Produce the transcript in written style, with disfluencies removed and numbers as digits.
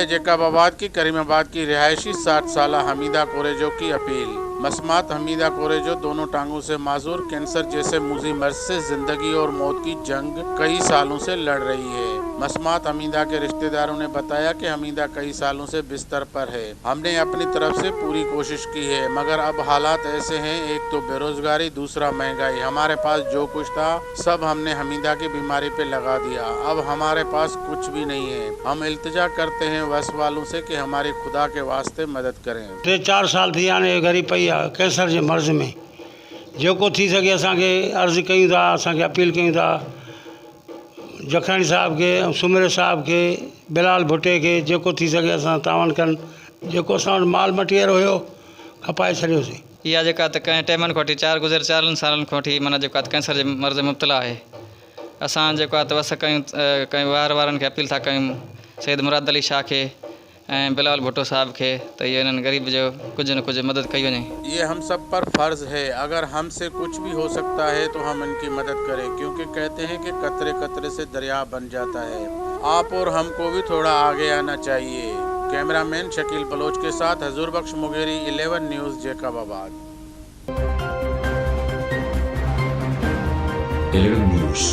जैकबाबाद की करीमाबाद की रिहायशी 60 साल हमीदा कोरेजो की अपील। मसमात हमीदा कोरेजो दोनों टांगों से माजूर कैंसर जैसे मुजी मर्ज से जिंदगी और मौत की जंग कई सालों से लड़ रही है। मसमात हमीदा के रिश्तेदारों ने बताया कि हमीदा कई सालों से बिस्तर पर है। हमने अपनी तरफ से पूरी कोशिश की है, मगर अब हालात ऐसे हैं, एक तो बेरोजगारी, दूसरा महंगाई। हमारे पास जो कुछ था सब हमने हमीदा की बीमारी पे लगा दिया। अब हमारे पास कुछ भी नहीं है। हम इल्तिजा करते हैं वस वालों से कि हमारी खुदा के वास्ते मदद करें। 3-4 साल थी हाणे घरी पई आहे कैंसर जे मर्ज़ में। जेको थी सघे असांखे अर्ज़ु कयूं था, असांखे अपील कयूं था जखणी साहब खे ऐं सुमिर साहब खे, बिलाल भुट्टे खे, जेको थी सघे असां तावन कनि। जेको असां वटि माल मटीरियल हुयो खपाए छॾियोसीं। इहा जेका त कंहिं टाइमनि खां वठी 4 सालनि खां वठी माना जेको आहे कैंसर जे मर्ज़ में मुब्तला आहे। असां जेको आहे त वस कयूं वार वारनि खे अपील था कयूं, सैयद मुराद अली शाह खे ऐं बिलाल भुट्टो साहब खे, त इहे इन्हनि ग़रीब जो कुझु न कुझु मदद कई वञे। ये हम सब पर फर्ज है, अगर हमसे कुछ भी हो सकता है तो हम इनकी मदद करें, क्योंकि कहते हैं कि कतरे कतरे से दरिया बन जाता है। आप और हमको भी थोड़ा आगे आना चाहिए। कैमरामैन शकील बलोच के साथ हजूर बख्श मुगेरी, 11 न्यूज़, जैकबाबाद। 11 News।